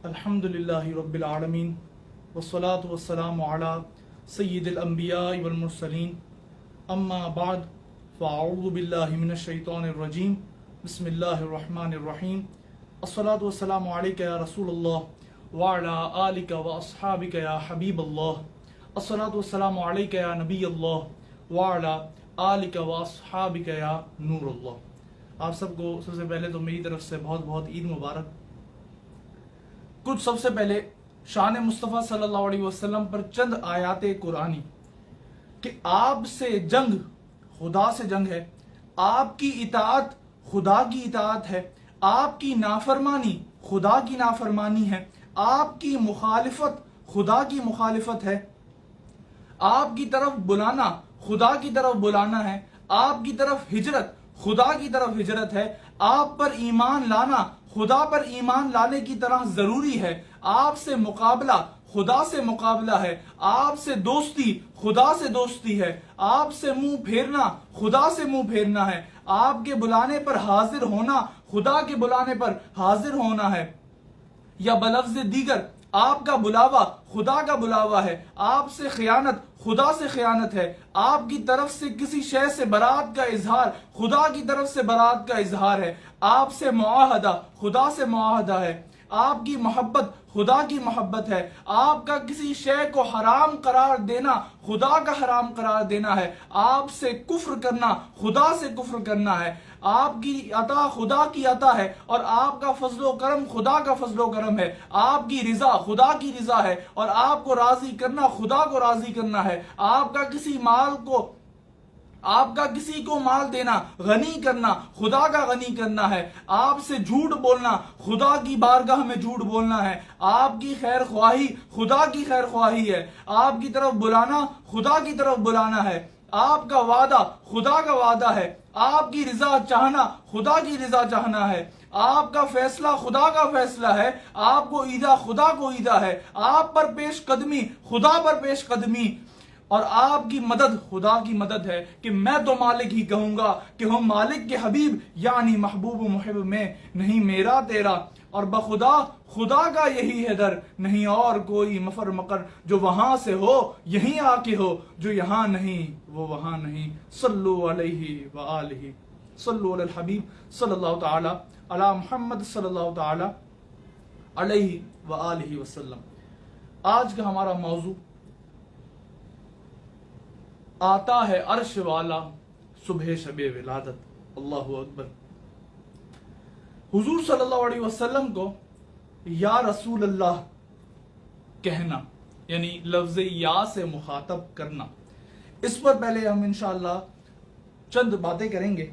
الحمد للہ رب العالمین والصلاة والسلام علی سید الانبیاء والمرسلین اما بعد فاعوذ باللہ من الشیطان الرجیم بسم اللہ الرحمن الرحیم الصلاة والسلام علیک یا رسول اللہ وعلی آلک واصحابک یا حبیب اللہ الصلاة والسلام علیک یا نبی اللہ وعلی آلک واصحابک یا نور اللہ۔ آپ سب کو سب سے پہلے تو میری طرف سے بہت بہت عید مبارک۔ کچھ سب سے پہلے شان مصطفیٰ صلی اللہ علیہ وسلم پر چند آیات قرآنی کہ آپ سے جنگ خدا سے جنگ ہے، آپ کی اطاعت خدا کی اطاعت ہے، آپ کی نافرمانی خدا کی نافرمانی ہے، آپ کی مخالفت خدا کی مخالفت ہے، آپ کی طرف بلانا خدا کی طرف بلانا ہے، آپ کی طرف ہجرت خدا کی طرف ہجرت ہے، آپ پر ایمان لانا خدا پر ایمان لانے کی طرح ضروری ہے، آپ سے مقابلہ خدا سے مقابلہ ہے، آپ سے دوستی خدا سے دوستی ہے، آپ سے منہ پھیرنا خدا سے منہ پھیرنا ہے، آپ کے بلانے پر حاضر ہونا خدا کے بلانے پر حاضر ہونا ہے، یا بلفظ دیگر آپ کا بلاوا خدا کا بلاوا ہے، آپ سے خیانت خدا سے خیانت ہے، آپ کی طرف سے کسی شے سے برات کا اظہار خدا کی طرف سے برات کا اظہار ہے، آپ سے معاہدہ خدا سے معاہدہ ہے، آپ کی محبت خدا کی محبت ہے، آپ کا کسی شے کو حرام قرار دینا خدا کا حرام قرار دینا ہے، آپ سے کفر کرنا خدا سے کفر کرنا ہے، آپ کی عطا خدا کی عطا ہے اور آپ کا فضل و کرم خدا کا فضل و کرم ہے، آپ کی رضا خدا کی رضا ہے اور آپ کو راضی کرنا خدا کو راضی کرنا ہے، آپ کا کسی کو مال دینا غنی کرنا خدا کا غنی کرنا ہے، آپ سے جھوٹ بولنا خدا کی بارگاہ میں جھوٹ بولنا ہے، آپ کی خیر خواہی خدا کی خیر خواہی ہے، آپ کی طرف بلانا خدا کی طرف بلانا ہے، آپ کا وعدہ خدا کا وعدہ ہے، آپ کی رضا چاہنا خدا کی رضا چاہنا ہے، آپ کا فیصلہ خدا کا فیصلہ ہے، آپ کو عیدہ خدا کو عیدہ ہے، آپ پر پیش قدمی خدا پر پیش قدمی، اور آپ کی مدد خدا کی مدد ہے کہ میں تو مالک ہی کہوں گا کہ ہم مالک کے حبیب یعنی محبوب و محب میں نہیں میرا تیرا، اور بخدا خدا کا یہی ہے در نہیں اور کوئی مفر مقر، جو وہاں سے ہو یہیں آ کے ہو، جو یہاں نہیں وہ وہاں نہیں، صلو علیہ وآلہ، صلو علی الحبیب صلی اللہ تعالی علی محمد صلی اللہ تعالی علیہ وآلہ وسلم۔ آج کا ہمارا موضوع آتا ہے عرش والا صبح شب ولادت۔ اللہ اکبر۔ حضور صلی اللہ علیہ وسلم کو یا رسول اللہ کہنا یعنی لفظ یا سے مخاطب کرنا، اس پر پہلے ہم انشاءاللہ چند باتیں کریں گے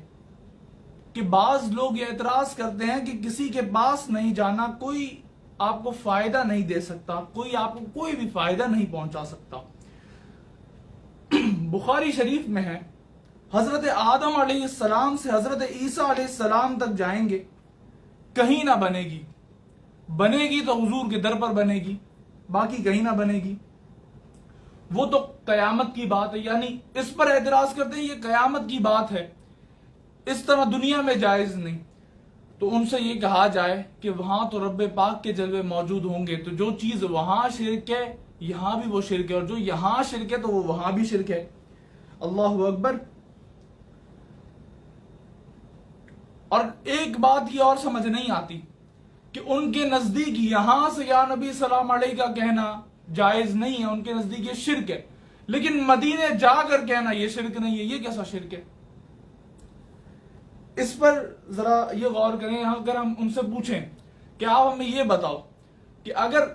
کہ بعض لوگ یہ اعتراض کرتے ہیں کہ کسی کے پاس نہیں جانا، کوئی آپ کو فائدہ نہیں دے سکتا، کوئی آپ کو کوئی بھی فائدہ نہیں پہنچا سکتا۔ بخاری شریف میں ہے حضرت آدم علیہ السلام سے حضرت عیسیٰ علیہ السلام تک جائیں گے، کہیں نہ بنے گی، بنے گی تو حضور کے در پر بنے گی، باقی کہیں نہ بنے گی، وہ تو قیامت کی بات ہے، یعنی اس پر اعتراض کرتے ہیں یہ قیامت کی بات ہے، اس طرح دنیا میں جائز نہیں۔ تو ان سے یہ کہا جائے کہ وہاں تو رب پاک کے جلوے موجود ہوں گے، تو جو چیز وہاں شرک ہے یہاں بھی وہ شرک ہے، اور جو یہاں شرک ہے تو وہ وہاں بھی شرک ہے۔ اللہ اکبر۔ اور ایک بات یہ اور سمجھ نہیں آتی کہ ان کے نزدیک یہاں سے یا نبی سلام علیہ کا کہنا جائز نہیں ہے، ان کے نزدیک یہ شرک ہے، لیکن مدینے جا کر کہنا یہ شرک نہیں ہے، یہ کیسا شرک ہے؟ اس پر ذرا یہ غور کریں۔ اگر ہم ان سے پوچھیں کہ آپ ہمیں یہ بتاؤ کہ اگر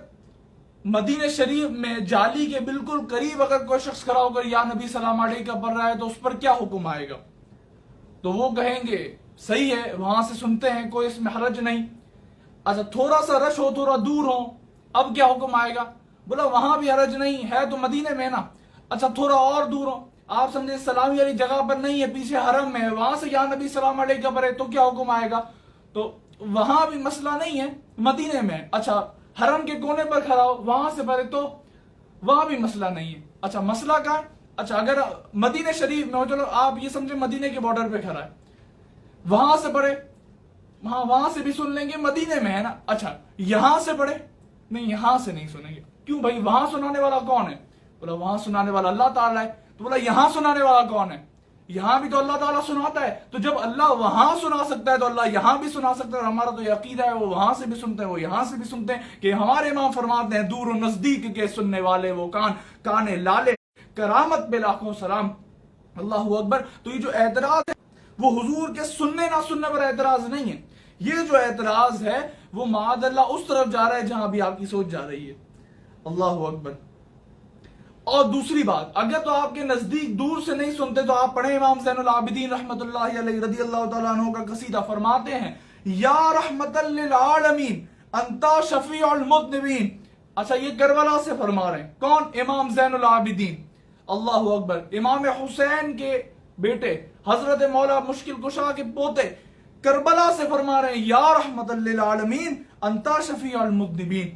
مدینہ شریف میں جالی کے بالکل قریب اگر کوئی شخص کھڑا ہو کر یا نبی سلام علیہ کا پڑھ رہا ہے تو اس پر کیا حکم آئے گا؟ تو وہ کہیں گے صحیح ہے، وہاں سے سنتے ہیں، کوئی اس میں حرج نہیں۔ اچھا تھوڑا سا رش ہو، تھوڑا دور ہو، اب کیا حکم آئے گا؟ بولا وہاں بھی حرج نہیں ہے، تو مدینے میں نا۔ اچھا تھوڑا اور دور ہو، آپ سمجھے سلامی والی جگہ پر نہیں ہے، پیچھے حرم میں ہے، وہاں سے یا نبی سلام علیہ کا پڑھے تو کیا حکم آئے گا؟ تو وہاں بھی مسئلہ نہیں ہے، مدینے میں۔ اچھا حرم کے کونے پر کھڑا ہو، وہاں سے پڑھے تو وہاں بھی مسئلہ نہیں ہے۔ اچھا مسئلہ کہاں ہے؟ اچھا اگر مدینہ شریف میں ہو، چلو آپ یہ سمجھے مدینے کے بارڈر پہ کھڑا ہے، وہاں سے پڑھے، وہاں سے بھی سن لیں گے، مدینے میں ہے نا۔ اچھا یہاں سے پڑھے، نہیں یہاں سے نہیں سنیں گے. کیوں بھائی وہاں سنانے والا کون ہے؟ بولا وہاں سنانے والا اللہ تعالیٰ ہے. تو بولا یہاں سنانے والا کون ہے؟ یہاں بھی تو اللہ تعالیٰ سناتا ہے. تو جب اللہ وہاں سنا سکتا ہے تو اللہ یہاں بھی سنا سکتا ہے. اور ہمارا تو یہ عقیدہ ہے وہ وہاں سے بھی سنتے ہیں وہ یہاں سے بھی سنتے ہیں کہ ہمارے امام فرماتے ہیں دور و نزدیک کے سننے والے وہ کان لالے کرامت پہ لاکھوں سلام. اللہ اکبر. تو یہ جو اعتراض ہے وہ حضور کے سننے نہ سننے پر اعتراض نہیں ہے. یہ جو اعتراض ہے وہ معاذ اللہ اس طرف جا رہا ہے جہاں بھی آپ کی سوچ جا رہی ہے. اللہ اکبر. اور دوسری بات، اگر تو آپ کے نزدیک دور سے نہیں سنتے تو آپ پڑھیں امام زین العابدین رحمت اللہ علیہ رضی اللہ تعالیٰ عنہ کا قصیدہ. فرماتے ہیں یا رحمت للعالمین انتا شفیع المذنبین. اچھا یہ کربلا سے فرما رہے ہیں. کون؟ امام زین العابدین. اللہ اکبر. امام حسین کے بیٹے حضرت مولا مشکل کشا کے پوتے کربلا سے فرما رہے ہیں یا رحمت للعالمین انتا شفیع المذنبین.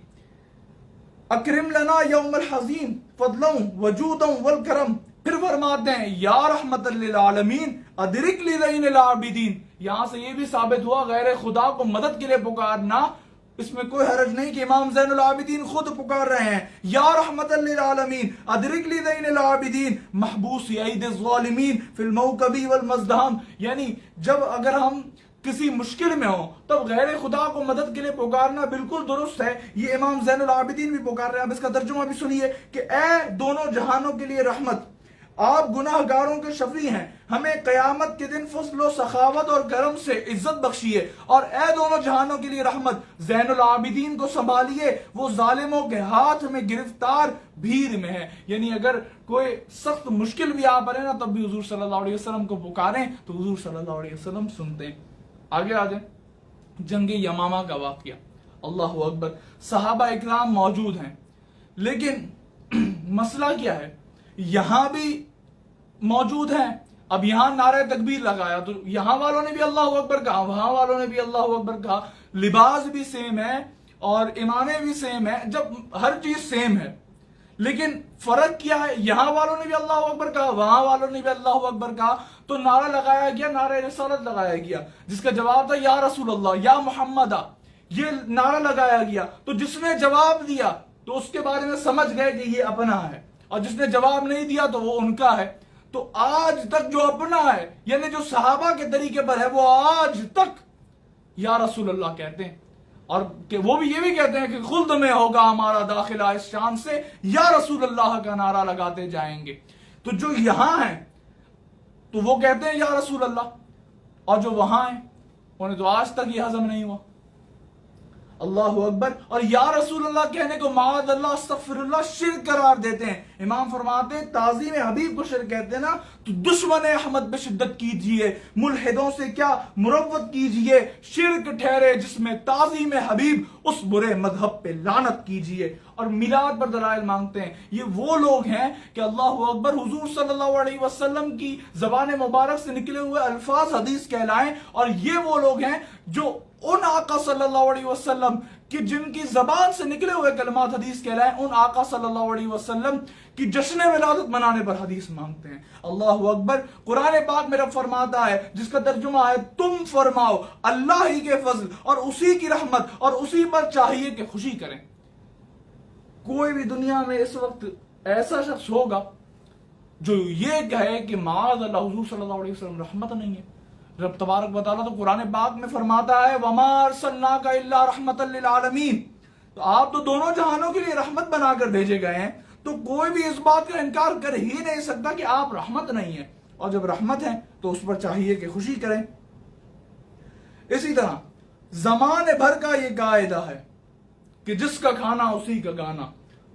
اکرم لنا یوم الحزین فضلا وجودا والکرم. پھر فرماتے ہیں یا رحمت للعالمین ادرک لذین العابدین. یہاں سے یہ بھی ثابت ہوا غیر خدا کو مدد کے لیے پکارنا اس میں کوئی حرج نہیں کہ امام زین العابدین خود پکار رہے ہیں یا رحمت للعالمین ادرک لذین العابدین محبوس عید الظالمین فی الموکب والمزدحم. یعنی جب اگر ہم کسی مشکل میں ہو تب غیر خدا کو مدد کے لیے پکارنا بالکل درست ہے. یہ امام زین العابدین بھی پکار رہے ہیں. اب اس کا ترجمہ بھی سنیے کہ اے دونوں جہانوں کے لیے رحمت، آپ گناہ گاروں کے شفیع ہیں، ہمیں قیامت کے دن فضل و سخاوت اور کرم سے عزت بخشیے. اور اے دونوں جہانوں کے لیے رحمت، زین العابدین کو سنبھالیے، وہ ظالموں کے ہاتھ میں گرفتار بھیڑ میں ہے. یعنی اگر کوئی سخت مشکل بھی آ پڑے نا تب بھی حضور صلی اللہ علیہ وسلم کو پکاریں تو حضور صلی اللہ علیہ وسلم سنتے ہیں. آگے آ جائیں. جنگ یمامہ کا واقعہ. اللہ اکبر. صحابہ اکرام موجود ہیں لیکن مسئلہ کیا ہے؟ یہاں بھی موجود ہیں. اب یہاں نعرہ تکبیر لگایا تو یہاں والوں نے بھی اللہ اکبر کہا، وہاں والوں نے بھی اللہ اکبر کہا. لباس بھی سیم ہے اور امامے بھی سیم ہے. جب ہر چیز سیم ہے لیکن فرق کیا ہے؟ یہاں والوں نے بھی اللہ اکبر کہا، وہاں والوں نے بھی اللہ اکبر کہا. تو نعرہ لگایا گیا، نعرہ رسالت لگایا گیا جس کا جواب تھا یا رسول اللہ یا محمد. یہ نعرہ لگایا گیا تو جس نے جواب دیا تو اس کے بارے میں سمجھ گئے کہ یہ اپنا ہے، اور جس نے جواب نہیں دیا تو وہ ان کا ہے. تو آج تک جو اپنا ہے یعنی جو صحابہ کے طریقے پر ہے وہ آج تک یا رسول اللہ کہتے ہیں. اور کہ وہ بھی یہ بھی کہتے ہیں کہ خلد میں ہوگا ہمارا داخلہ اس شان سے، یا رسول اللہ کا نعرہ لگاتے جائیں گے. تو جو یہاں ہیں تو وہ کہتے ہیں یا رسول اللہ، اور جو وہاں ہیں انہیں تو آج تک یہ ہضم نہیں ہوا. اللہ اکبر. اور یا رسول اللہ کہنے کو معاذ اللہ استغفر اللہ شرک قرار دیتے ہیں. امام فرماتے ہیں تعظیم حبیب کو شرک کہتے ہیں نا تو دشمن احمد پہ شدت کیجئے، ملحدوں سے کیا مروت کیجئے. شرک ٹھہرے جس میں تعظیم حبیب، اس برے مذہب پہ لعنت کیجئے. اور میلاد پر دلائل مانگتے ہیں. یہ وہ لوگ ہیں کہ اللہ اکبر حضور صلی اللہ علیہ وسلم کی زبان مبارک سے نکلے ہوئے الفاظ حدیث کہلائیں. اور یہ وہ لوگ ہیں جو ان آقا صلی اللہ علیہ وسلم کی جن کی زبان سے نکلے ہوئے کلمات حدیث کہلائیں، ان آقا صلی اللہ علیہ وسلم کی جشن ولادت منانے پر حدیث مانگتے ہیں. اللہ اکبر. قرآن پاک میں رب فرماتا ہے جس کا ترجمہ ہے تم فرماؤ اللہ ہی کے فضل اور اسی کی رحمت اور اسی پر چاہیے کہ خوشی کریں. کوئی بھی دنیا میں اس وقت ایسا شخص ہوگا جو یہ کہے کہ معاذ اللہ حضور صلی اللہ علیہ وسلم رحمت نہیں ہے؟ رب تبارک و تعالیٰ تو قرآن پاک میں فرماتا ہے وَمَا أَرْسَلْنَاكَ إِلَّا رَحْمَةً لِلْعَالَمِينَ. تو آپ تو دونوں جہانوں کے لیے رحمت بنا کر بھیجے گئے ہیں. تو کوئی بھی اس بات کا انکار کر ہی نہیں سکتا کہ آپ رحمت نہیں ہیں. اور جب رحمت ہیں تو اس پر چاہیے کہ خوشی کریں. اسی طرح زمانے بھر کا یہ قاعدہ ہے کہ جس کا کھانا اسی کا گانا.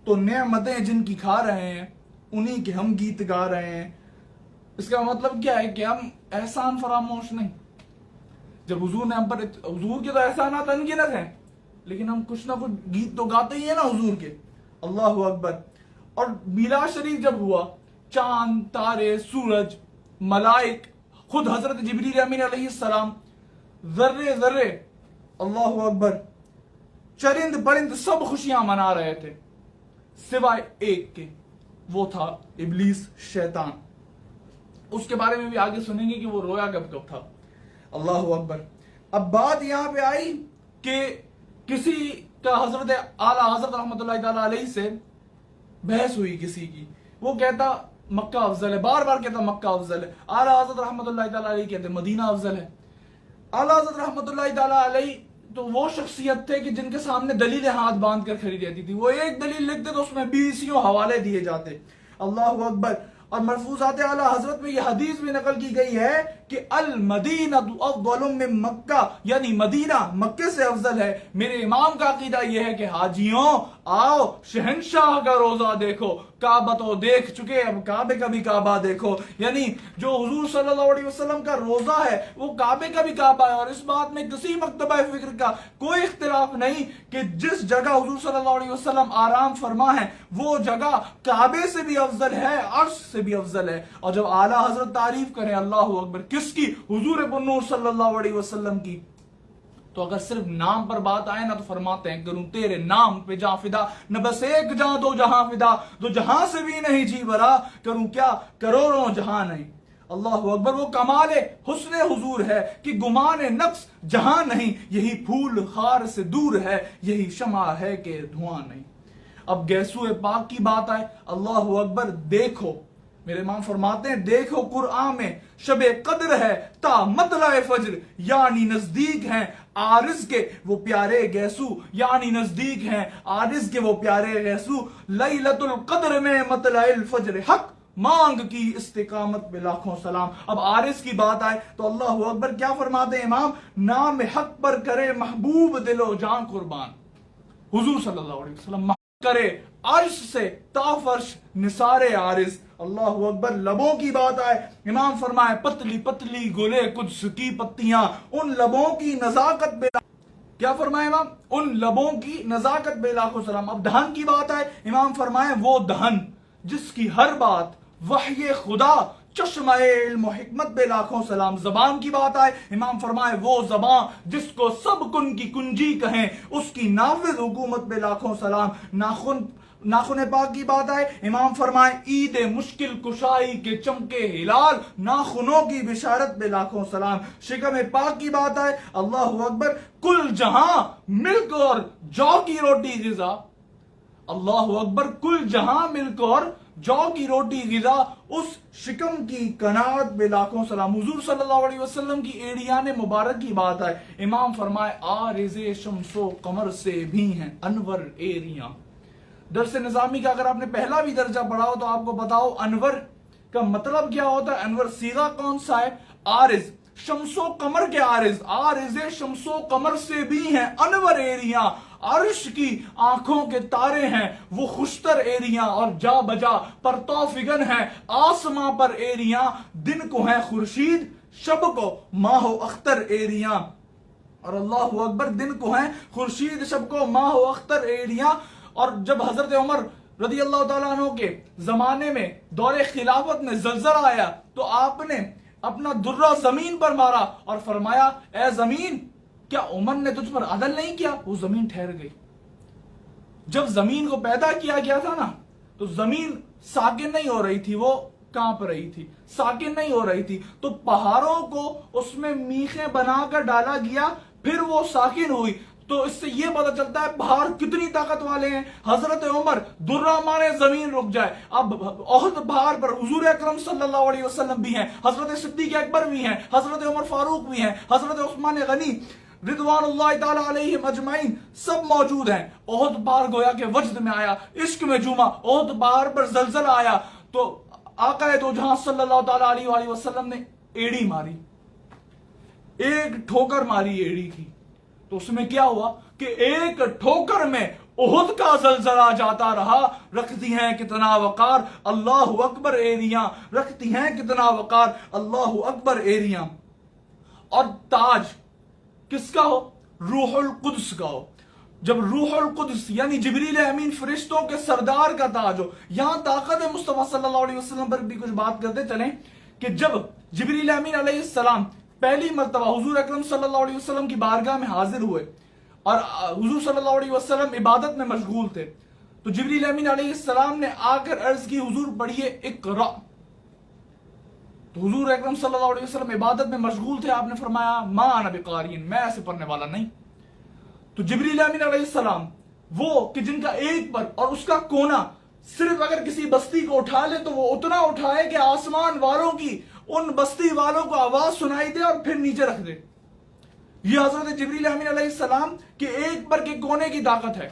تو نعمتیں جن کی کھا رہے ہیں انہی کے ہم گیت گا رہے ہیں. اس کا مطلب کیا ہے کہ ہم احسان فراموش نہیں. جب حضور نے ہم پر، حضور کے تو احسانات انگنت ہیں لیکن ہم کچھ نہ کچھ گیت تو گاتے ہی ہیں نا حضور کے. اللہ اکبر. اور میلاد شریف جب ہوا، چاند، تارے، سورج، ملائک، خود حضرت جبریل امین علیہ السلام، ذرے ذرے، اللہ اکبر، چرند پرند سب خوشیاں منا رہے تھے سوائے ایک کے، وہ تھا ابلیس، شیطان. اس کے بارے میں بھی آگے سنیں گے کہ وہ رویا کب کب تھا. اللہ اکبر. اب بات یہاں پہ آئی کہ کسی کا حضرت اعلیٰ حضرت رحمۃ اللہ تعالیٰ علیہ سے بحث ہوئی کسی کی، وہ کہتا مکہ افضل ہے، بار بار کہتا مکہ افضل ہے، اعلیٰ حضرت رحمۃ اللہ تعالیٰ علیہ کہتے مدینہ افضل ہے۔ اعلیٰ حضرت رحمۃ اللہ تعالیٰ علیہ تو وہ شخصیت تھے کہ جن کے سامنے دلیلیں ہاتھ باندھ کر کھڑی رہتی تھی، وہ ایک دلیل لکھتے تو اس میں 20 حوالے دیے جاتے۔ اللہ اکبر۔ اور مرفوضات اعلیٰ حضرت میں یہ حدیث بھی نقل کی گئی ہے کہ المدینہ افضل من مکہ، یعنی مدینہ مکے سے افضل ہے۔ میرے امام کا عقیدہ یہ ہے کہ حاجیوں آؤ شہنشاہ کا روزہ دیکھو، کعبہ تو دیکھ چکے، اب کعبے کا بھی کعبہ دیکھو، یعنی جو حضور صلی اللہ علیہ وسلم کا روزہ ہے وہ کعبے کا بھی کعبہ ہے۔ اور اس بات میں کسی مکتبہ فکر کا کوئی اختلاف نہیں کہ جس جگہ حضور صلی اللہ علیہ وسلم آرام فرما ہے وہ جگہ کعبے سے بھی افضل ہے، عرش سے بھی افضل ہے۔ اور جب اعلیٰ حضرت تعریف کریں اللہ اکبر کس کی؟ حضور بنور صلی اللہ علیہ وسلم کی، تو اگر صرف نام پر بات آئے نا تو فرماتے ہیں کروں تیرے نام پہ جاں فدا، نہ بس ایک جاں دو جہاں فدا، دو جہاں سے بھی نہیں جی بھرا، کروں کیا کروڑوں جہاں نہیں۔ اللہ اکبر۔ وہ کمال حسن حضور ہے کہ گمان نقص جہاں نہیں، یہی پھول خار سے دور ہے، یہی شمع ہے کہ دھواں نہیں۔ اب گیسو پاک کی بات آئے، اللہ اکبر۔ دیکھو میرے امام فرماتے ہیں دیکھو قرآن میں شب قدر ہے تا مطلع فجر، یعنی نزدیک ہیں عارض کے وہ پیارے گیسو، یعنی نزدیک ہیں عارض کے وہ پیارے گیسو، لیلۃ القدر میں مطلع الفجر حق، مانگ کی استقامت پہ لاکھوں سلام۔ اب عارض کی بات آئے تو اللہ اکبر کیا فرماتے ہیں امام؟ نام حق پر کرے محبوب دل و جان قربان، حضور صلی اللہ علیہ وسلم کرے عرش سے تا فرش نثار عارض۔ اللہ اکبر۔ لبوں کی بات آئے امام فرمائے پتلی پتلی گلے قدس کی پتیاں، ان لبوں کی نزاکت بے، کیا فرمائے امام؟ ان لبوں کی نزاکت بے لاکھوں سلام۔ اب دہن کی بات آئے امام فرمائے وہ دہن جس کی ہر بات وحی خدا، چشمہ علم و حکمت بے لاکھوں سلام۔ زبان کی بات آئے امام فرمائے وہ زبان جس کو سب کن کی کنجی کہیں، اس کی نافذ حکومت بے لاکھوں سلام۔ ناخن پاک کی بات آئے امام فرمائے عید مشکل کشائی کے چمکے ہلال، ناخنوں کی بشارت بے لاکھوں سلام۔ شکم پاک کی بات آئے اللہ اکبر، کل جہاں ملک اور جو کی روٹی غذا، اللہ اکبر، کل جہاں ملک اور جو کی روٹی غذا، اس شکم کی قناعت بے لاکھوں سلام۔ حضور صلی اللہ علیہ وسلم کی ایڑیان مبارک کی بات آئے امام فرمائے عارض شمس و قمر سے بھی ہیں انور ایریاں۔ درس نظامی کا اگر آپ نے پہلا بھی درجہ پڑھا ہو تو آپ کو بتاؤ انور کا مطلب کیا ہوتا ہے۔ انور صیغہ کون سا ہے؟ عارض، شمس و قمر کے عارض، عارض شمس و قمر سے بھی ہیں انور ایریاں، عرش کی آنکھوں کے تارے ہیں وہ خوشتر ایریاں، اور جا بجا پرتو فگن ہیں آسماں پر ایریاں، دن کو ہیں خورشید شب کو ماہ و اختر ایریاں۔ اور اللہ اکبر، دن کو ہیں خورشید شب کو ماہ و اختر ایریاں۔ اور جب حضرت عمر رضی اللہ تعالیٰ عنہ کے زمانے میں دور خلافت میں زلزلہ آیا تو آپ نے اپنا درہ زمین پر مارا اور فرمایا اے زمین کیا عمر نے تجھ پر عدل نہیں کیا؟ وہ زمین ٹھہر گئی۔ جب زمین کو پیدا کیا گیا تھا نا تو زمین ساکن نہیں ہو رہی تھی، وہ کانپ رہی تھی، ساکن نہیں ہو رہی تھی، تو پہاڑوں کو اس میں میخیں بنا کر ڈالا گیا، پھر وہ ساکن ہوئی۔ تو اس سے یہ پتہ چلتا ہے پہاڑ کتنی طاقت والے ہیں۔ حضرت عمر درہ مارے زمین رک جائے۔ اب احد پہاڑ پر حضور اکرم صلی اللہ علیہ وسلم بھی ہیں، حضرت صدیق اکبر بھی ہیں، حضرت عمر فاروق بھی ہیں، حضرت عثمان غنی رضوان اللہ تعالی علیہم اجمعین سب موجود ہیں۔ احد پہاڑ گویا کہ وجد میں آیا، عشق میں جھوما۔ احد پہاڑ پر زلزلہ آیا تو آقا دو جہاں صلی اللہ تعالی علیہ وآلہ وسلم نے ایڑی ماری، ایک ٹھوکر ماری ایڑی کی، تو اس میں کیا ہوا کہ ایک ٹھوکر میں احد کا زلزلہ جاتا رہا۔ رکھتی ہیں کتنا وقار اللہ اکبر ایریاں، رکھتی ہیں کتنا وقار اللہ اکبر ایریاں۔ اور تاج کس کا ہو؟ روح القدس کا ہو۔ جب روح القدس یعنی جبریل امین فرشتوں کے سردار کا تاج ہو، یہاں طاقت مصطفیٰ صلی اللہ علیہ وسلم پر بھی کچھ بات کرتے چلیں کہ جب جبریل امین علیہ السلام پہلی مرتبہ حضور اکرم صلی اللہ علیہ وسلم کی بارگاہ میں حاضر ہوئے اور حضور صلی اللہ علیہ وسلم عبادت میں مشغول تھے، تو جبریل امین علیہ السلام نے آ کر عرض کی حضور پڑھیے اقرا۔ تو حضور اکرم صلی اللہ علیہ وسلم عبادت میں مشغول تھے، آپ نے فرمایا ما انا بقارئ، میں ایسے پڑھنے والا نہیں۔ تو جبریل امین علیہ السلام وہ کہ جن کا ایک پر اور اس کا کونا صرف اگر کسی بستی کو اٹھا لے تو وہ اتنا اٹھائے کہ آسمان والوں کی ان بستی والوں کو آواز سنائی دے اور پھر نیچے رکھ دے. یہ حضرت جبریل امین علیہ السلام کے ایک پر کے کونے کی طاقت ہے.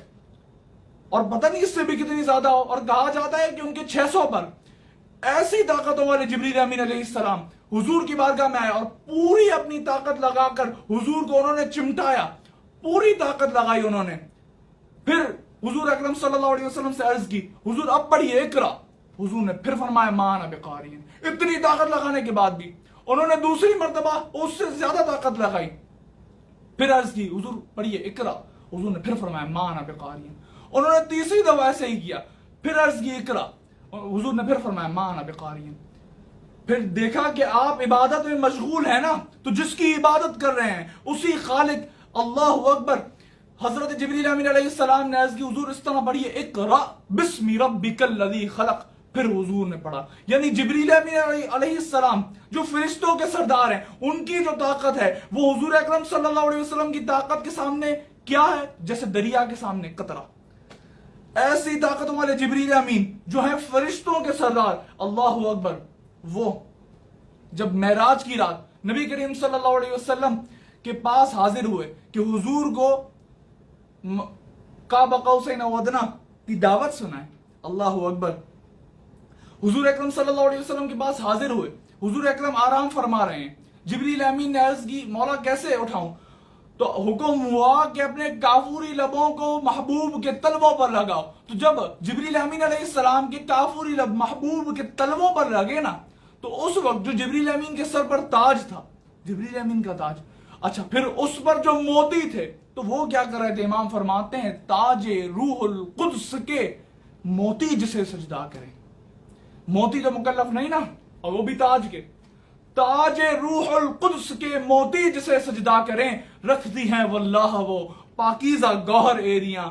اور پتہ نہیں اس سے بھی کتنی زیادہ ہو. اور کہا جاتا ہے کہ ان کے 600 پر ایسی طاقتوں والے جبریل امین علیہ السلام حضور کی بارگاہ میں آئے اور پوری اپنی طاقت لگا کر حضور کو انہوں نے چمٹایا, پوری طاقت لگائی انہوں نے. پھر حضور اکرم صلی اللہ علیہ وسلم سے عرض کی حضور اب پڑھیے اقرا. حضور نے پھر فرمایا ما انا بقاری. اتنی طاقت لگانے کے بعد بھی انہوں نے دوسری مرتبہ اس سے زیادہ طاقت لگائی. پھر عرض کی حضور پڑھیے اقرا. حضور نے پھر فرمایا ما انا بقاری. انہوں نے تیسری دفعہ ایسے ہی کیا. پھر عرض کی اقرا. حضور نے پھر فرمایا ما انا بقاری. پھر دیکھا کہ آپ عبادت میں مشغول ہیں نا, تو جس کی عبادت کر رہے ہیں اسی خالق اللہ اکبر. حضرت جبریل امین علیہ السلام نے عرض کی حضور اس طرح پڑھیے اقرا بسم ربک الذی خلق. پھر حضور نے پڑھا. یعنی جبریل امین علیہ السلام جو فرشتوں کے سردار ہیں, ان کی جو طاقت ہے وہ حضور اکرم صلی اللہ علیہ وسلم کی طاقت کے سامنے کیا ہے؟ جیسے دریا کے سامنے قطرہ. ایسی طاقتوں والے جبریل امین جو ہیں فرشتوں کے سردار, اللہ اکبر, وہ جب معراج کی رات نبی کریم صلی اللہ علیہ وسلم کے پاس حاضر ہوئے کہ حضور کو قاب قوسین او ادنی کی دعوت سنائے, اللہ اکبر. حضور اکرم صلی اللہ علیہ وسلم کے پاس حاضر ہوئے, حضور اکرم آرام فرما رہے ہیں. جبریل امین نے عرض کی مولا کیسے اٹھاؤں؟ تو حکم ہوا کہ اپنے کافوری لبوں کو محبوب کے تلووں پر لگاؤ. تو جب جبریل امین علیہ السلام کے کافوری لب محبوب کے تلووں پر لگے نا, تو اس وقت جو جبریل امین کے سر پر تاج تھا, جبریل امین کا تاج, اچھا پھر اس پر جو موتی تھے تو وہ کیا کر رہے تھے؟ امام فرماتے ہیں تاج روح القدس کے موتی جسے سجدہ کرے. موتی تو مکلف نہیں نا, اور وہ بھی تاج کے. تاج روح القدس کے موتی جسے سجدہ کریں رکھتی ہیں واللہ وہ پاکیزہ گوہر ایریاں.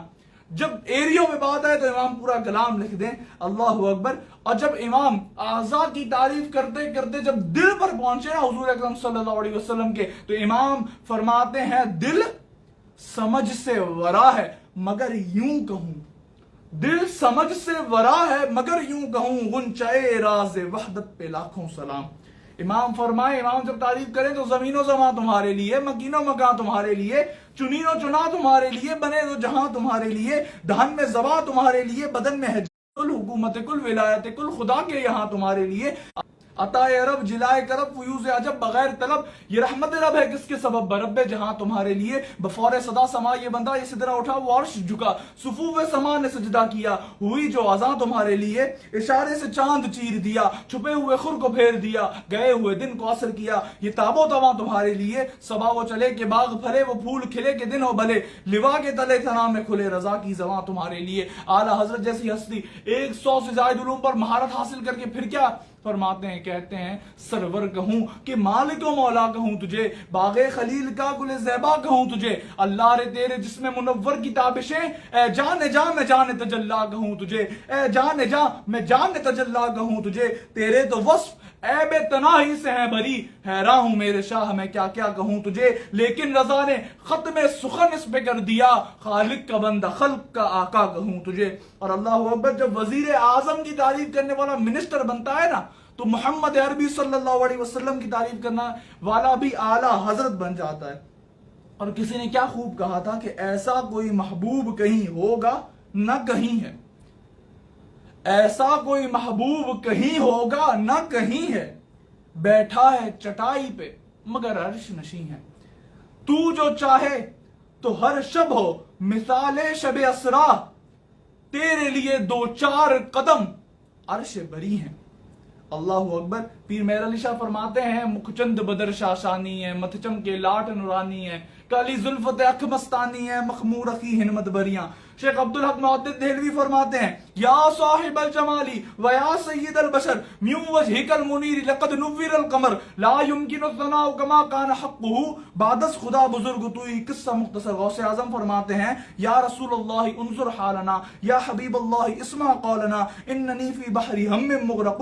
جب ایریوں میں بات آئے تو امام پورا کلام لکھ دیں, اللہ اکبر. اور جب امام اعضاء کی تعریف کرتے کرتے جب دل پر پہنچے نا حضور اکرم صلی اللہ علیہ وسلم کے, تو امام فرماتے ہیں دل سمجھ سے ورا ہے مگر یوں کہوں, دل سمجھ سے ورا ہے مگر یوں کہوں, غنچۂ راز وحدت پہ لاکھوں سلام. امام فرمائے, امام جب تعریف کریں تو زمین و زمان تمہارے لیے, مکین و مکان تمہارے لیے, چنین و چنا تمہارے لیے, بنے تو جہاں تمہارے لیے, دہن میں زباں تمہارے لیے, بدن میں ہے کل حکومت کل ولایت کل خدا کے یہاں تمہارے لیے. عطائے رب جلائے کرب فیوز عجب بغیر طلب, یہ رحمت رب ہے کس کے سبب برب جہاں تمہارے لیے. بفور صدا سما یہ بندہ یہ صدرہ اٹھا وہ عرش جھکا, صفوف سما نے سجدہ کیا, ہوئی جو اذاں تمہارے لیے. اشارے سے چاند چیر دیا, چھپے ہوئے خور کو پھیر دیا, گئے ہوئے دن کو عصر کیا. یہ تاب و تواں تمہارے لیے, صبا وہ چلے کہ باغ پھلے, وہ پھول کھلے کہ دن ہو بھلے, لوا کے تلے تنا میں کھلے, رضا کی زباں تمہارے لیے. اعلیٰ حضرت جیسی ہستی 100 سے زائد علوم پر مہارت حاصل کر کے پھر کیا فرماتے ہیں, کہتے ہیں سرور کہوں کہ مالک و مولا کہوں تجھے, باغ خلیل کا گل زیبا کہوں تجھے, اللہ رے تیرے جسم منور کی تابشیں, اے جان جا میں جان تجلا کہوں تجھے, اے جان جا میں جان تجلا کہوں تجھے. تیرے تو وصف عیب تناہی سے ہیں بری, حیراں ہوں میرے شاہ میں کیا کیا کہوں تجھے. لیکن رضا نے ختم سخن اس پہ کر دیا, خالق کا بندہ خلق کا آقا کہوں تجھے. اور اللہ اکبر, جب وزیر اعظم کی تعریف کرنے والا منسٹر بنتا ہے نا, تو محمد عربی صلی اللہ علیہ وسلم کی تعریف کرنا والا بھی اعلیٰ حضرت بن جاتا ہے. اور کسی نے کیا خوب کہا تھا کہ ایسا کوئی محبوب کہیں ہوگا نہ کہیں ہے, ایسا کوئی محبوب کہیں ہوگا نہ کہیں ہے, بیٹھا ہے چٹائی پہ مگر عرش نشیں ہے. تو جو چاہے تو ہر شب ہو مثال شب اسرا, تیرے لیے 2-4 قدم عرش بری ہیں. اللہ اکبر. پیر مہر علی شاہ فرماتے ہیں مکھچند بدر شاشانی ہے, متھچم کے لاٹ نورانی ہے, کالی زلفت اکھ مستانی ہے, مخمور اخی ہنمت بریاں. شیخ عبدالحق محدث دہلوی فرماتے ہیں یا صاحب الجمالی و یا سید البشر میوں وجہک المنیر لقد نور القمر لا يمکن الثناء کما کان حقہ بعدس خدا بزرگ توئی. قصہ مختصر. غوث اعظم فرماتے ہیں یا رسول اللہ انظر حالنا, یا حبیب اللہ اسمع قولنا, اننی فی بحر ہم مغرق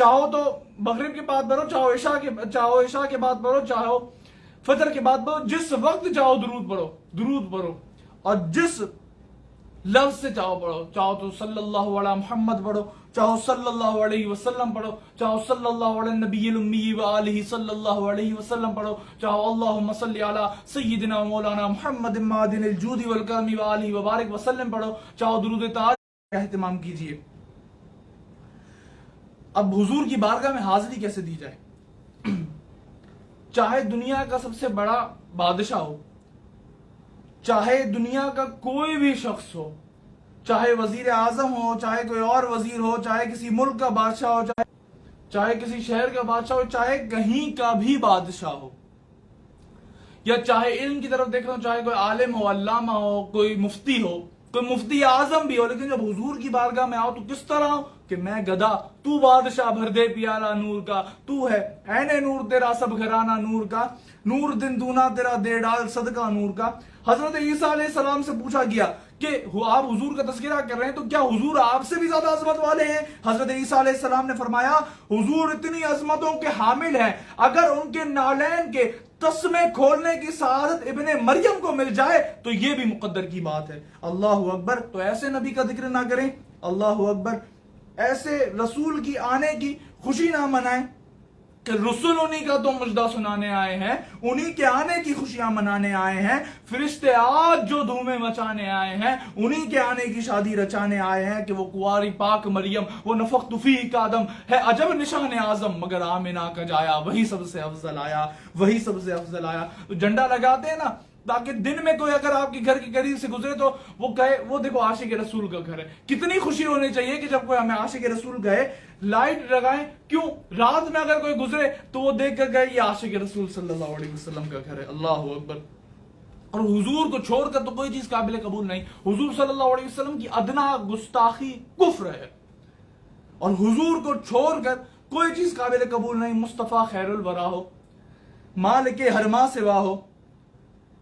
چاہو تو مغرب کے بعد پڑھو، چاہو عشاء کے بعد پڑھو، چاہو فجر کے بعد پڑھو، جس وقت چاہو درود پڑھو اور جس لفظ سے چاہو پڑھو، چاہو تو صلی اللہ علیہ محمد پڑھو، چاہو صلی اللہ علیہ وسلم پڑھو، چاہو صلی اللہ علیہ نبی الامی وآلہ صلی اللہ علیہ وسلم پڑھو، چاہو اللہم صلی علی سیدنا مولانا محمد معدن الجود والکرم وآلہ وبارک وسلم پڑھو، چاہو درود تاج کا اہتمام کیجئے۔ اب حضور کی بارگاہ میں حاضری کیسے دی جائے؟ چاہے دنیا کا سب سے بڑا بادشاہ ہو، چاہے دنیا کا کوئی بھی شخص ہو، چاہے وزیر اعظم ہو، چاہے کوئی اور وزیر ہو، چاہے کسی ملک کا بادشاہ ہو، چاہے کسی شہر کا بادشاہ ہو، چاہے کہیں کا بھی بادشاہ ہو، یا چاہے علم کی طرف دیکھو، چاہے کوئی عالم ہو، علامہ ہو، کوئی مفتی ہو، کوئی مفتی اعظم بھی ہو، لیکن جب حضور کی بارگاہ میں آؤ تو کس طرح ہو کہ میں گدا، تو بادشاہ بھر دے پیالہ نور کا، تو ہے عین نور تیرا سب گھرانہ نور کا، نور دن دونا تیرا دے ڈال صدقہ نور کا۔ حضرت عیسیٰ علیہ السلام سے پوچھا گیا کہ آپ حضور کا تذکرہ کر رہے ہیں تو کیا حضور آپ سے بھی زیادہ عظمت والے ہیں؟ حضرت عیسیٰ علیہ السلام نے فرمایا حضور اتنی عظمتوں کے حامل ہیں، اگر ان کے نالین کے تسمے کھولنے کی سعادت ابن مریم کو مل جائے تو یہ بھی مقدر کی بات ہے۔ اللہ اکبر۔ تو ایسے نبی کا ذکر نہ کریں، اللہ اکبر، ایسے رسول کی آنے کی خوشی نہ منائیں کہ رسول انہی کا تو مجدہ سنانے آئے ہیں، انہی کے آنے کی خوشیاں منانے آئے ہیں، فرشتے آج جو دھومیں مچانے آئے ہیں انہی کے آنے کی شادی رچانے آئے ہیں کہ وہ کنواری پاک مریم، وہ نفخت فیہ کا دم ہے عجب نشان اعظم، مگر آمنہ کا جایا وہی سب سے افضل آیا، وہی سب سے افضل آیا۔ تو جھنڈا لگاتے ہیں نا تاکہ دن میں کوئی اگر آپ کے گھر کے قریب سے گزرے تو وہ کہے وہ دیکھو عاشق رسول کا گھر ہے۔ کتنی خوشی ہونی چاہیے کہ جب کوئی ہمیں عاشق رسول کہے، لائٹ لگائیں، کیوں رات میں اگر کوئی گزرے تو وہ دیکھ کر کہے یہ عاشق رسول صلی اللہ علیہ وسلم کا گھر ہے۔ اللہ اکبر۔ اور حضور کو چھوڑ کر تو کوئی چیز قابل قبول نہیں۔ حضور صلی اللہ علیہ وسلم کی ادنا گستاخی کفر ہے، اور حضور کو چھوڑ کر کوئی چیز قابل قبول نہیں۔ مصطفیٰ خیر الورا ہو، مالک حرما سوا ہو،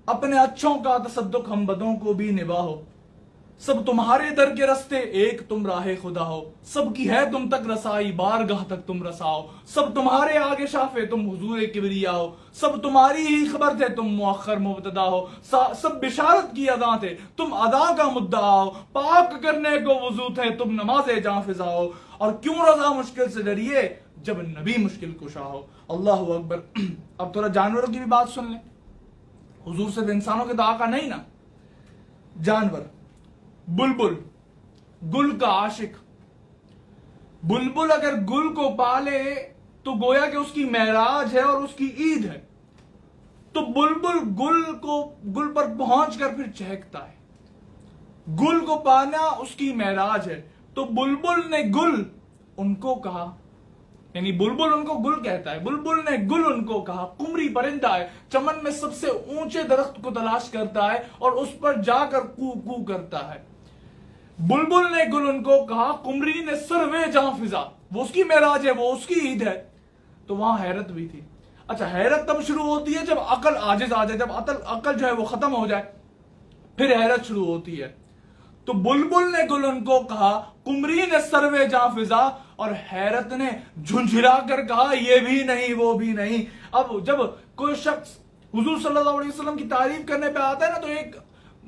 اپنے اچھوں کا تصدق ہم بدوں کو بھی نبا ہو، سب تمہارے در کے رستے ایک تم راہ خدا ہو، سب کی ہے تم تک رسائی بارگاہ تک تم رساؤ، سب تمہارے آگے شافے تم حضور کبریا ہو، سب تمہاری ہی خبر تھے تم مؤخر مبتدا ہو، سب بشارت کی ادا تھے تم ادا کا مدعا ہو، پاک کرنے کو وضو تھے تم نماز جاں فضا ہو، اور کیوں رضا مشکل سے ڈریے جب نبی مشکل کشا ہو۔ اللہ اکبر۔ اب تھوڑا جانوروں کی بھی بات سن لیں۔ حضور صرف انسانوں کے تو آقا نہیں نا، جانور، بلبل، گل کا عاشق، بلبل اگر گل کو پالے تو گویا کہ اس کی معراج ہے اور اس کی عید ہے، تو بلبل گل پر پہنچ کر پھر چہکتا ہے، گل کو پانا اس کی معراج ہے۔ تو بلبل نے گل ان کو کہا، یعنی بلبل ان کو گل کہتا ہے، بلبل نے گل ان کو کہا، قمری پرندہ ہے، چمن میں سب سے اونچے درخت کو تلاش کرتا ہے اور اس پر جا کر کو کو کرتا ہے۔ بلبل نے گل ان کو کہا، قمری نے سروے جاں فضا، وہ اس کی معراج ہے، وہ اس کی عید ہے۔ تو وہاں حیرت بھی تھی۔ اچھا، حیرت تب شروع ہوتی ہے جب عقل عاجز آ جائے، جب عقل جو ہے وہ ختم ہو جائے، پھر حیرت شروع ہوتی ہے۔ تو بلبل نے گل ان کو کہا، قمری نے سروے جاں فضا، اور حیرت نے جھنجھلا کر کہا یہ بھی نہیں وہ بھی نہیں۔ اب جب کوئی شخص حضور صلی اللہ علیہ وسلم کی تعریف کرنے پہ آتا ہے نا تو ایک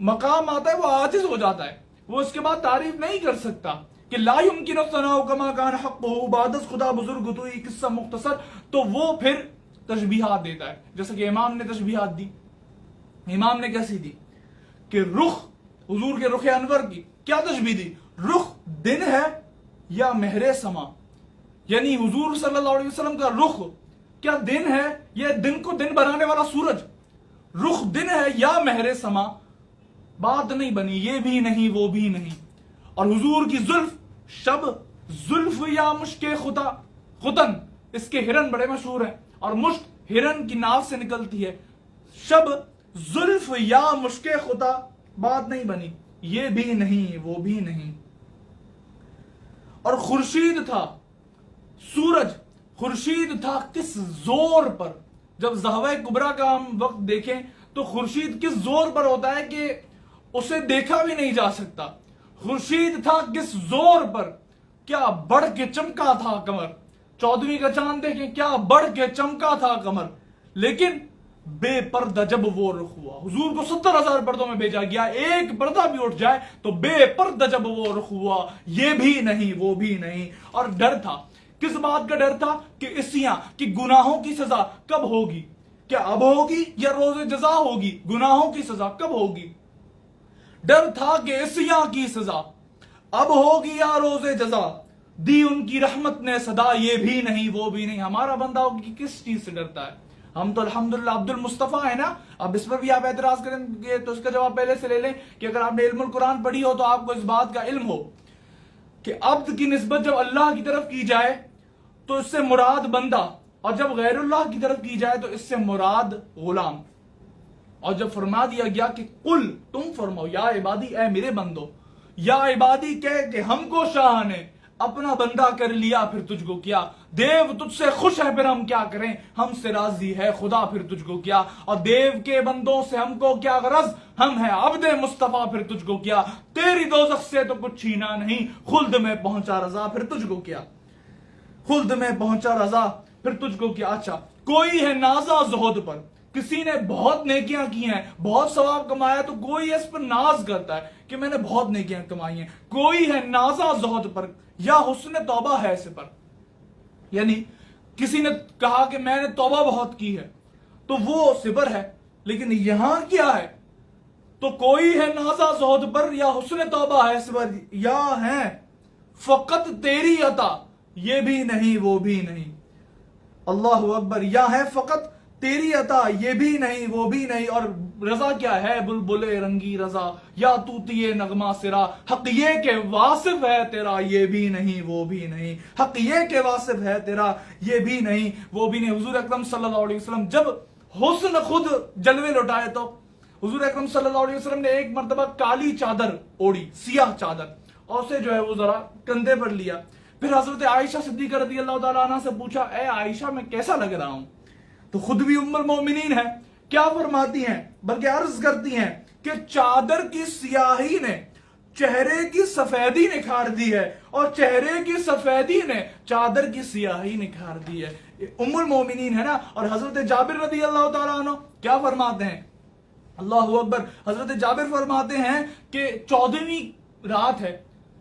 مقام آتا ہے وہ عاجز ہو جاتا ہے، وہ اس کے بعد تعریف نہیں کر سکتا کہ لا یمکن الثناء کما کان حقہ، بعد از خدا بزرگ تو یہ قصہ مختصر، تو وہ پھر تشبیہات دیتا ہے، جیسا کہ امام نے تشبیہات دی۔ امام نے کیسی دی کہ رخ، حضور کے رخ انور کی کیا تشبیہ دی؟ رخ دن ہے یا مہر سما، یعنی حضور صلی اللہ علیہ وسلم کا رخ کیا دن ہے، یہ دن کو دن بنانے والا سورج، رخ دن ہے یا مہر سما، بات نہیں بنی، یہ بھی نہیں وہ بھی نہیں۔ اور حضور کی زلف شب، زلف یا مشک خطن، اس کے ہرن بڑے مشہور ہیں، اور مشک ہرن کی ناف سے نکلتی ہے، شب زلف یا مشک خطا، بات نہیں بنی، یہ بھی نہیں وہ بھی نہیں۔ اور خورشید تھا، سورج خورشید تھا کس زور پر، جب زہوہ کبریٰ کا ہم وقت دیکھیں تو خورشید کس زور پر ہوتا ہے کہ اسے دیکھا بھی نہیں جا سکتا۔ خورشید تھا کس زور پر، کیا بڑھ کے چمکا تھا قمر، 14ویں کا چاند دیکھیں کیا بڑھ کے چمکا تھا قمر، لیکن بے پردہ جب وہ رخ ہوا، حضور کو 70,000 پردوں میں بھیجا گیا، ایک پردہ بھی اٹھ جائے تو بے پردہ جب وہ رخ ہوا، یہ بھی نہیں وہ بھی نہیں۔ اور ڈر تھا، کس بات کا ڈر تھا؟ کہ عصیاں، کہ گناہوں کی سزا کب ہوگی، کیا اب ہوگی یا روز جزا ہوگی؟ گناہوں کی سزا کب ہوگی؟ ڈر تھا کہ عصیاں کی سزا اب ہوگی یا روز جزا، دی ان کی رحمت نے صدا، یہ بھی نہیں وہ بھی نہیں۔ ہمارا بندہ کس چیز سے ڈرتا ہے؟ ہم تو الحمدللہ عبد المصطفیٰ ہے نا۔ اب اس پر بھی آپ اعتراض کریں گے تو اس کا جواب پہلے سے لے لیں کہ اگر آپ نے علم القرآن پڑھی ہو تو آپ کو اس بات کا علم ہو کہ عبد کی نسبت جب اللہ کی طرف کی جائے تو اس سے مراد بندہ، اور جب غیر اللہ کی طرف کی جائے تو اس سے مراد غلام۔ اور جب فرما دیا گیا کہ قل، تم فرماؤ، یا عبادی، اے میرے بندو، یا عبادی کہہ کہ ہم کو شاہ نے اپنا بندہ کر لیا پھر تجھ کو کیا، دیو تجھ سے خوش ہے پھر ہم کیا کریں، ہم سے راضی ہے خدا پھر تجھ کو کیا، اور دیو کے بندوں سے ہم کو کیا غرض، ہم ہے عبد مصطفیٰ پھر تجھ کو کیا، تیری دوزخ سے تو کچھ چھینا نہیں، خلد میں پہنچا رضا پھر تجھ کو کیا، خلد میں پہنچا رضا پھر تجھ کو کیا۔ اچھا، کوئی ہے نازا زہد پر، کسی نے بہت نیکیاں کی ہیں، بہت ثواب کمایا، تو کوئی اس پر ناز کرتا ہے کہ میں نے بہت نیکیاں کمائی ہیں۔ کوئی ہے نازا زہد پر یا حسن توبہ ہے اس پر، یعنی کسی نے کہا کہ میں نے توبہ بہت کی ہے تو وہ صبر ہے، لیکن یہاں کیا ہے؟ تو کوئی ہے نازا زہد پر یا حسن توبہ ہے صبر، یا ہے فقط تیری عطا، یہ بھی نہیں وہ بھی نہیں۔ اللہ اکبر، یا ہے فقط تیری عطا، یہ بھی نہیں وہ بھی نہیں۔ اور رضا کیا ہے؟ بلبل رنگی رضا، یا طوطی نغمہ سرا، حق یہ کہ واصف ہے تیرا، یہ بھی نہیں وہ بھی نہیں، حق یہ کہ واصف ہے تیرا، یہ بھی نہیں وہ بھی نہیں۔ حضور اکرم صلی اللہ علیہ وسلم جب حسن خود جلوے لوٹائے تو حضور اکرم صلی اللہ علیہ وسلم نے ایک مرتبہ کالی چادر اوڑی، سیاہ چادر، اور اسے جو ہے وہ ذرا کندھے پر لیا، پھر حضرت عائشہ صدیقہ رضی اللہ تعالیٰ عنہ سے پوچھا، اے عائشہ میں کیسا لگ رہا ہوں؟ تو خود بھی ام المومنین ہے، کیا فرماتی ہیں بلکہ عرض کرتی ہیں کہ چادر کی سیاہی نے چہرے کی سفیدی نکھار دی ہے، اور چہرے کی سفیدی نے چادر کی سیاہی نکھار دی ہے۔ ام المومنین ہے نا۔ اور حضرت جابر رضی اللہ تعالیٰ عنہ کیا فرماتے ہیں؟ اللہ اکبر، حضرت جابر فرماتے ہیں کہ 14ویں رات ہے،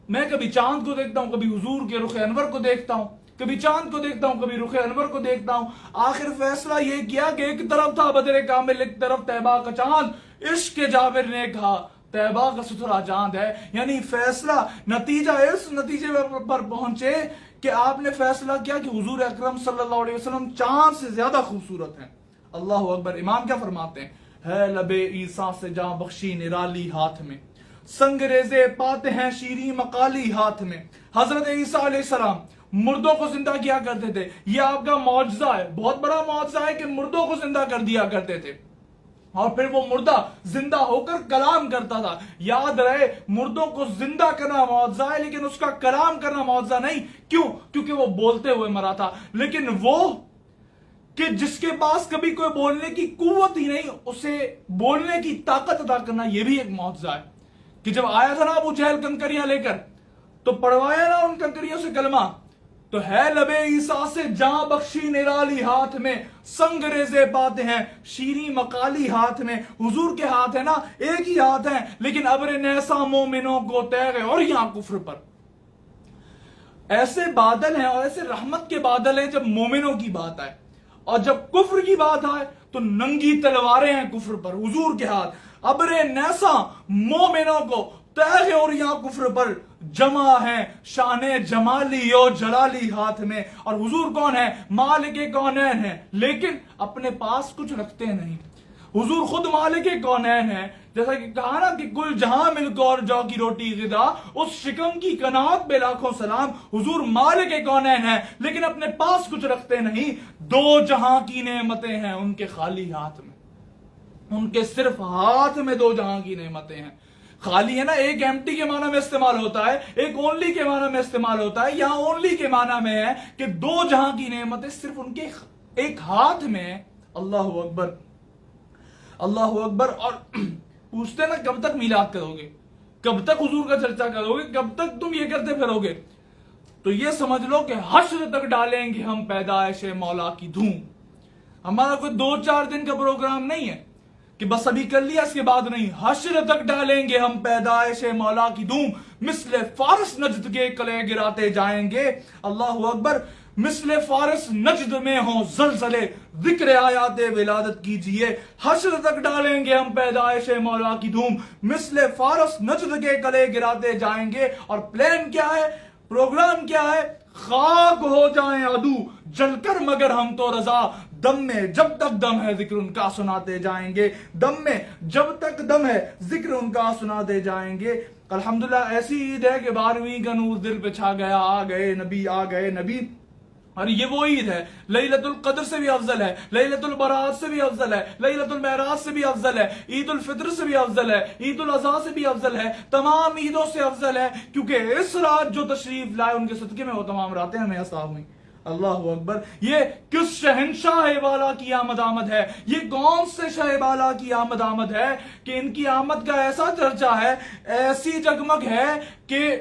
میں کبھی چاند کو دیکھتا ہوں، کبھی حضور کے رخ انور کو دیکھتا ہوں، کبھی چاند کو دیکھتا ہوں، کبھی رخ انور کو دیکھتا ہوں۔ آخر فیصلہ یہ کیا کہ ایک طرف تھا بدر کامل، ایک طرف طیبہ کا چاند، عشق کے جابر نے کہا طیبہ کا ستھرا چاند ہے۔ یعنی فیصلہ، نتیجہ اس نتیجے پر پہنچے کہ آپ نے فیصلہ کیا کہ حضور اکرم صلی اللہ علیہ وسلم چاند سے زیادہ خوبصورت ہیں۔ اللہ اکبر۔ امام کیا فرماتے ہیں؟ ہے لبے عیسیٰ سے جاں بخشی نرالی ہاتھ میں، سنگریزے پاتے ہیں شیریں مقالی ہاتھ میں۔ حضرت عیسیٰ علیہ السلام مردوں کو زندہ کیا کرتے تھے، یہ آپ کا معجزہ ہے، بہت بڑا معجزہ ہے کہ مردوں کو زندہ کر دیا کرتے تھے، اور پھر وہ مردہ زندہ ہو کر کلام کرتا تھا۔ یاد رہے، مردوں کو زندہ کرنا معجزہ ہے لیکن اس کا کلام کرنا معجزہ نہیں۔ کیوں؟ کیونکہ وہ بولتے ہوئے مرا تھا۔ لیکن وہ کہ جس کے پاس کبھی کوئی بولنے کی قوت ہی نہیں، اسے بولنے کی طاقت عطا کرنا، یہ بھی ایک معجزہ ہے۔ کہ جب آیا تھا نا ابو جہل کنکریاں لے کر، تو پڑھوایا نا ان کنکریوں سے کلمہ، تو ہے لبے عیسیٰ سے جاں بخشی نرالی ہاتھ میں، سنگریزے پاتے ہیں شیریں مقالی ہاتھ میں۔ حضور کے ہاتھ ہے نا، ایک ہی ہاتھ ہیں، لیکن ابر نیسا مومنوں کو تیغ اور یہاں کفر پر۔ ایسے بادل ہیں اور ایسے رحمت کے بادل ہیں جب مومنوں کی بات آئے، اور جب کفر کی بات آئے تو ننگی تلواریں ہیں کفر پر۔ حضور کے ہاتھ ابر نیسا مومنوں کو تیغ اور یہاں کفر پر، جمع ہے شان جمالی و جلالی ہاتھ میں۔ اور حضور کون ہے؟ مالک کونین ہے، لیکن اپنے پاس کچھ رکھتے نہیں۔ حضور خود مالک کونین ہے، جیسا کہ کہا نا کہ کل جہاں مل کو اور جو کی روٹی غذا، اس شکم کی قناعت بے لاکھوں سلام۔ حضور مالک کونین ہے لیکن اپنے پاس کچھ رکھتے نہیں۔ دو جہاں کی نعمتیں ہیں ان کے خالی ہاتھ میں، ان کے صرف ہاتھ میں دو جہاں کی نعمتیں ہیں۔ خالی ہے نا، ایک ایمٹی کے معنی میں استعمال ہوتا ہے، ایک اونلی کے معنی میں استعمال ہوتا ہے۔ یہاں اونلی کے معنی میں ہے کہ دو جہاں کی نعمتیں صرف ان کے ایک ہاتھ میں ہے۔ اللہ اکبر، اللہ اکبر۔ اور پوچھتے نا کب تک میلاد کرو گے، کب تک حضور کا چرچا کرو گے، کب تک تم یہ کرتے پھرو گے؟ تو یہ سمجھ لو کہ حشر تک ڈالیں گے ہم پیدائش مولا کی دھوم. ہمارا کوئی 2-4 دن کا پروگرام نہیں ہے کہ بس ابھی کر لیا اس کے بعد نہیں. حشر تک ڈالیں گے ہم پیدائش مولا کی دھوم. مثل فارس نجد کے کلے گراتے جائیں گے. اللہ اکبر. مثل فارس نجد میں ہوں زلزلے ذکر آیات ولادت کیجئے. حشر تک ڈالیں گے ہم پیدائش مولا کی دھوم. مثل فارس نجد کے کلے گراتے جائیں گے. اور پلان کیا ہے, پروگرام کیا ہے؟ خاک ہو جائیں عدو جل کر مگر ہم تو رضا. دم میں جب تک دم ہے ذکر ان کا سناتے جائیں گے. دم میں جب تک دم ہے ذکر ان کا سناتے جائیں گے. الحمدللہ ایسی عید ہے کہ 12ویں کا نور دل پہ چھا گیا. آ گئے نبی, آ گئے نبی. اور یہ وہ عید ہے لیلۃ القدر سے بھی افضل ہے, لیلۃ البرات سے بھی افضل ہے, لیلۃ المعراج سے بھی افضل ہے, عید الفطر سے بھی افضل ہے, عید الاضحیٰ سے بھی افضل ہے, تمام عیدوں سے افضل ہے. کیونکہ اس رات جو تشریف لائے ان کے صدقے میں وہ تمام راتیں ہمیں عطا ہوئیں. اللہ اکبر. یہ کس شہنشاہ والا کی آمد آمد ہے؟ یہ کون سے شہ بالا کی آمد آمد ہے کہ ان کی آمد کا ایسا چرچا ہے, ایسی جگمگ ہے کہ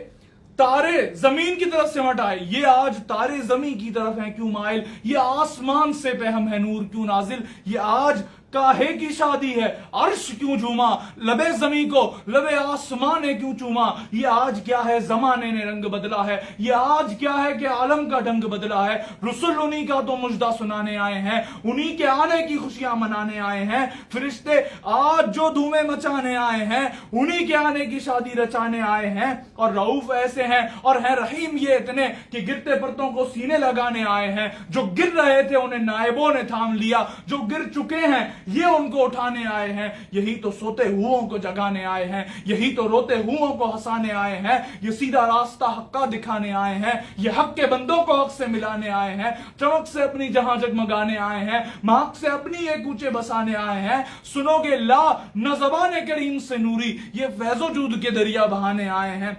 تارے زمین کی طرف سے مٹ آئے. یہ آج تارے زمین کی طرف ہیں کیوں مائل؟ یہ آسمان سے پہ ہم ہے نور کیوں نازل؟ یہ آج کاہے کی شادی ہے عرش کیوں جھوما؟ لبے زمین کو لبے آسمان نے کیوں چوما؟ یہ آج کیا ہے زمانے نے رنگ بدلا ہے. یہ آج کیا ہے کہ عالم کا ڈنگ بدلا ہے. رسول انہی کا تو مجدہ سنانے آئے ہیں, انہی کے آنے کی خوشیاں منانے آئے ہیں. فرشتے آج جو دھومیں مچانے آئے ہیں انہی کے آنے کی شادی رچانے آئے ہیں. اور رؤوف ایسے ہیں اور ہیں رحیم یہ اتنے کہ گرتے پرتوں کو سینے لگانے آئے ہیں. جو گر رہے تھے انہیں نائبوں نے تھام لیا, جو گر چکے ہیں یہ ان کو اٹھانے آئے ہیں. یہی تو سوتے ہوئوں کو جگانے آئے ہیں, یہی تو روتے ہوئوں کو ہنسانے آئے ہیں. یہ سیدھا راستہ حق کا دکھانے آئے ہیں, یہ حق کے بندوں کو حق سے ملانے آئے ہیں. چمک سے اپنی جہاں جگمگانے آئے ہیں, مہک سے اپنی ایک کوچے بسانے آئے ہیں. سنو گے لا نہ زبان کریم سے نوری, یہ فیض و جود کے دریا بہانے آئے ہیں,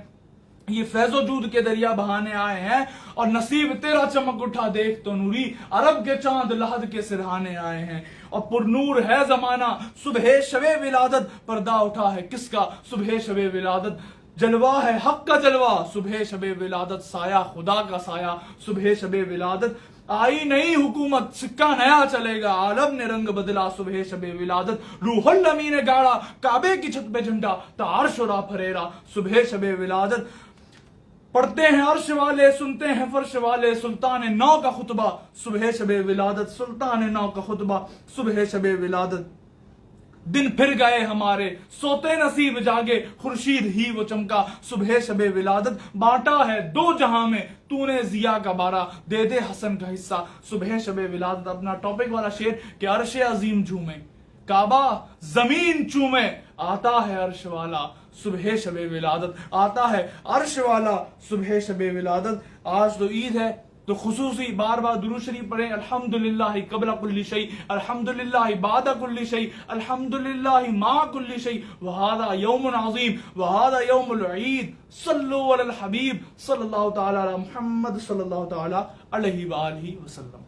یہ فیض و جود کے دریا بہانے آئے ہیں. اور نصیب تیرا چمک اٹھا دیکھ تو نوری, عرب کے چاند لحد کے سرہانے آئے ہیں. اور پر نور ہے زمانہ صبح شب ولادت, پردہ اٹھا ہے کس کا صبح شب ولادت. جلوہ ہے حق کا جلوہ صبح شب ولادت, سایہ خدا کا سایہ صبح شب ولادت. آئی نئی حکومت سکہ نیا چلے گا, عالم نے رنگ بدلا صبح شب ولادت. روح الامین نے گاڑا کعبے کی چھت پہ جھنڈا, تا عرش را پھریرا صبح شب ولادت. پڑھتے ہیں عرش والے سنتے ہیں فرش والے, سلطان نو کا خطبہ صبح شب ولادت, سلطان نو کا خطبہ صبح شب ولادت. دن پھر گئے ہمارے سوتے نصیب جاگے, خورشید ہی وہ چمکا صبح شب ولادت. بانٹا ہے 2 جہاں میں تو نے ضیا کا بارہ, دے دے حسن کا حصہ صبح شب ولادت. اپنا ٹاپک والا شعر کہ عرش عظیم جھومے, کعبہ زمین چومے, آتا ہے عرش والا صبح شب ولادت, آتا ہے عرش والا صبح شب ولادت. آج تو عید ہے تو خصوصی بار بار درود شریف پڑھیں. الحمدللہ قبل کل شیء, الحمدللہ بعد کل شیء, الحمدللہ ما کل شیء, وہذا یوم عظیم وہذا یوم العید. صلو علی الحبیب صلی اللہ تعالی علی محمد صلی اللہ تعالی علیہ وآلہ وسلم.